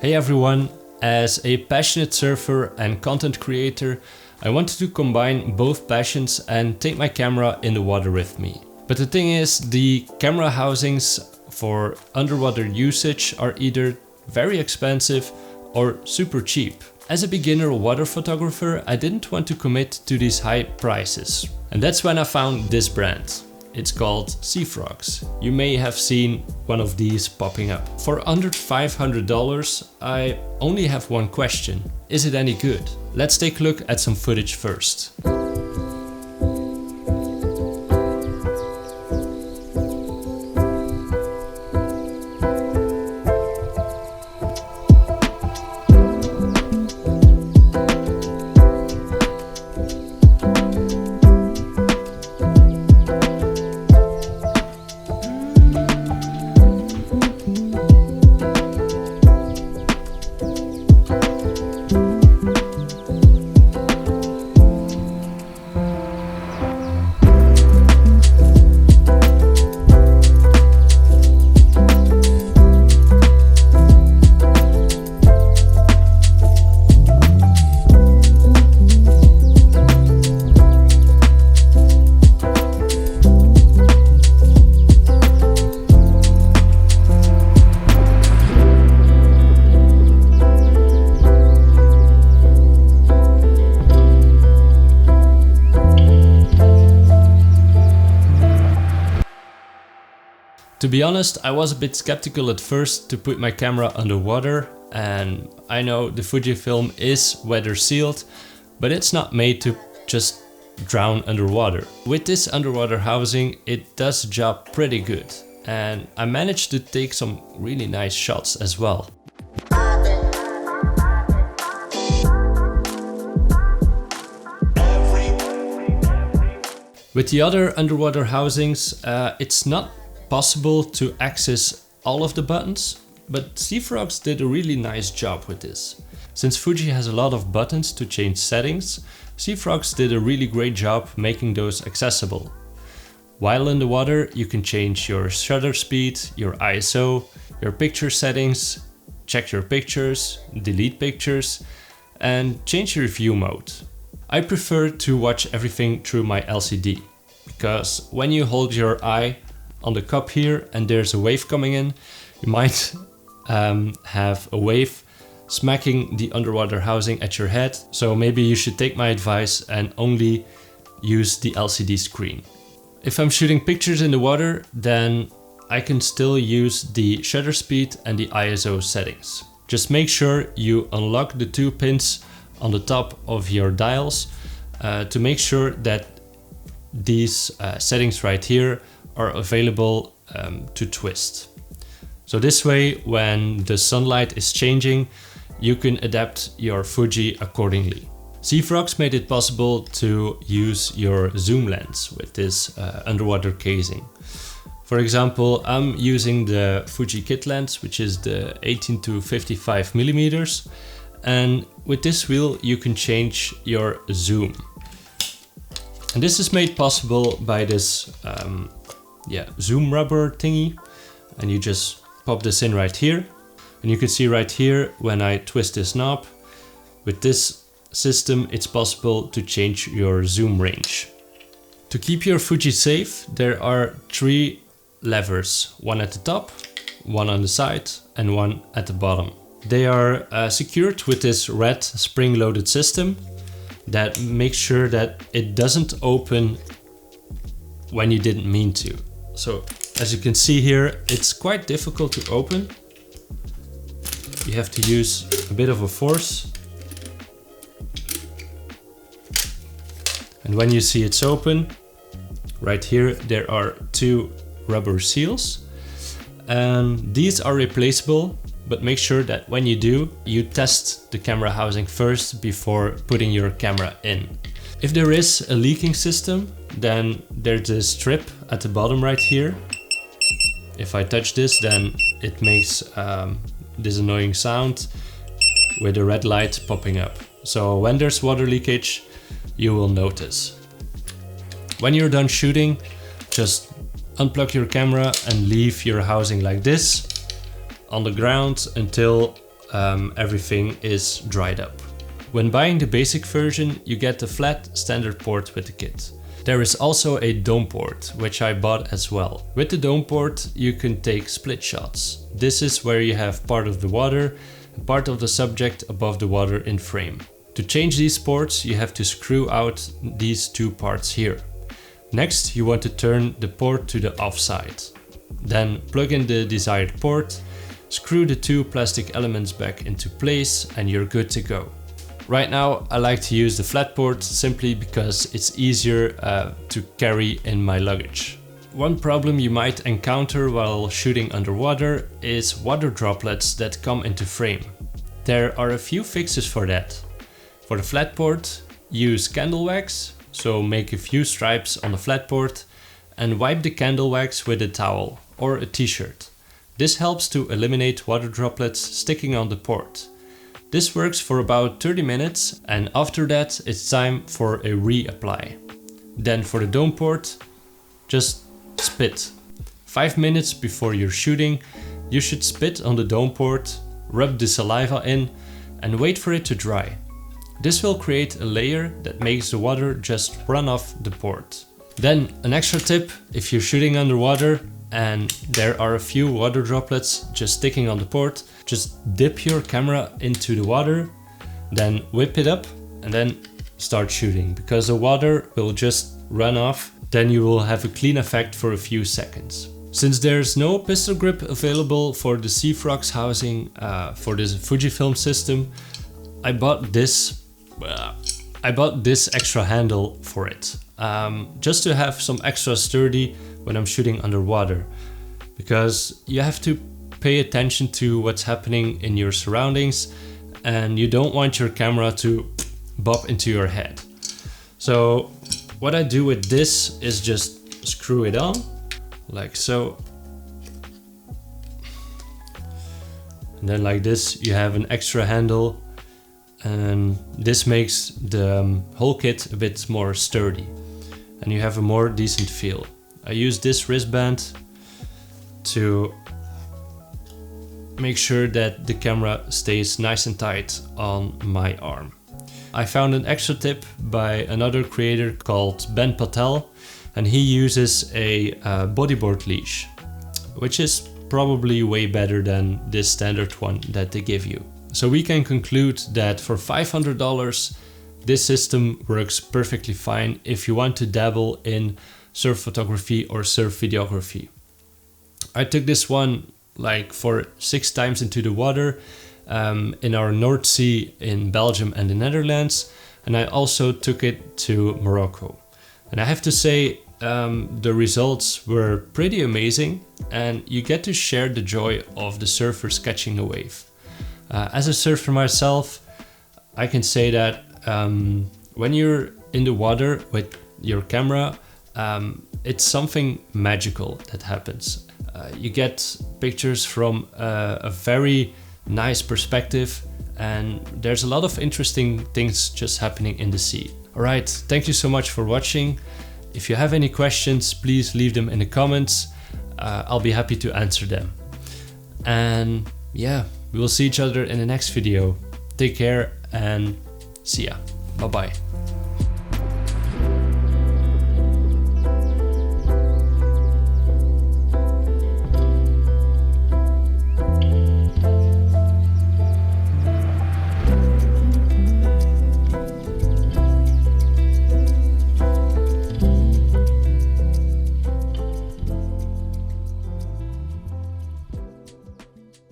Hey everyone, as a passionate surfer and content creator, I wanted to combine both passions and take my camera in the water with me. But the thing is, the camera housings for underwater usage are either very expensive or super cheap. As a beginner water photographer, I didn't want to commit to these high prices. And that's when I found this brand. It's called Seafrogs. You may have seen one of these popping up. For under $500, I only have one question. Is it any good? Let's take a look at some footage first. To be honest, I was a bit skeptical at first to put my camera underwater, and I know the Fujifilm is weather sealed, but it's not made to just drown underwater. With this underwater housing, it does the job pretty good, and I managed to take some really nice shots as well. With the other underwater housings, it's not possible to access all of the buttons, but Seafrogs did a really nice job with this. Since Fuji has a lot of buttons to change settings, Seafrogs did a really great job making those accessible. While in the water, you can change your shutter speed, your ISO, your picture settings, check your pictures, delete pictures, and change your view mode. I prefer to watch everything through my LCD, because when you hold your eye on the cup here and there's a wave coming in, you might have a wave smacking the underwater housing at your head. So maybe you should take my advice and only use the LCD screen. If I'm shooting pictures in the water, then I can still use the shutter speed and the ISO settings. Just make sure you unlock the two pins on the top of your dials to make sure that these settings right here are available to twist. So this way, when the sunlight is changing, you can adapt your Fuji accordingly. Seafrogs made it possible to use your zoom lens with this underwater casing. For example, I'm using the Fuji kit lens, which is the 18 to 55 millimeters, and with this wheel you can change your zoom. And this is made possible by this zoom rubber thingy, and you just pop this in right here, and you can see right here when I twist this knob, with this system it's possible to change your zoom range. To keep your Fuji safe, there are 3 levers, one at the top, one on the side and one at the bottom. They are secured with this red spring-loaded system that makes sure that it doesn't open when you didn't mean to. So as you can see here, it's quite difficult to open. You have to use a bit of a force. And when you see it's open, right here there are 2 rubber seals. And these are replaceable, but make sure that when you do, you test the camera housing first before putting your camera in. If there is a leaking system, then there's a strip at the bottom right here. If I touch this, then it makes this annoying sound with a red light popping up. So when there's water leakage, you will notice. When you're done shooting, just unplug your camera and leave your housing like this on the ground until everything is dried up. When buying the basic version, you get the flat standard port with the kit. There is also a dome port, which I bought as well. With the dome port, you can take split shots. This is where you have part of the water and part of the subject above the water in frame. To change these ports, you have to screw out these two parts here. Next, you want to turn the port to the off side. Then plug in the desired port, screw the two plastic elements back into place, and you're good to go. Right now, I like to use the flat port simply because it's easier to carry in my luggage. One problem you might encounter while shooting underwater is water droplets that come into frame. There are a few fixes for that. For the flat port, use candle wax, so make a few stripes on the flat port and wipe the candle wax with a towel or a t-shirt. This helps to eliminate water droplets sticking on the port. This works for about 30 minutes, and after that it's time for a reapply. Then for the dome port, just spit. 5 minutes before you're shooting, you should spit on the dome port, rub the saliva in, and wait for it to dry. This will create a layer that makes the water just run off the port. Then an extra tip, if you're shooting underwater and there are a few water droplets just sticking on the port, just dip your camera into the water, then whip it up and then start shooting, because the water will just run off. Then you will have a clean effect for a few seconds. Since there's no pistol grip available for the Seafrogs housing for this Fujifilm system, I bought this extra handle for it, just to have some extra sturdy when I'm shooting underwater, because you have to pay attention to what's happening in your surroundings and you don't want your camera to bop into your head. So what I do with this is just screw it on like so, and then like this you have an extra handle, and this makes the whole kit a bit more sturdy and you have a more decent feel. I use this wristband to make sure that the camera stays nice and tight on my arm. I found an extra tip by another creator called Ben Patel, and he uses a bodyboard leash, which is probably way better than this standard one that they give you. So we can conclude that for $500, this system works perfectly fine if you want to dabble in surf photography or surf videography. I took this one like for 6 times into the water in our North Sea in Belgium and the Netherlands, and I also took it to Morocco. And I have to say the results were pretty amazing, and you get to share the joy of the surfers catching a wave. As a surfer myself, I can say that when you're in the water with your camera, it's something magical that happens. You get pictures from a very nice perspective, and there's a lot of interesting things just happening in the sea. Alright, thank you so much for watching. If you have any questions, please leave them in the comments. I'll be happy to answer them. And yeah, we will see each other in the next video. Take care and see ya. Bye bye.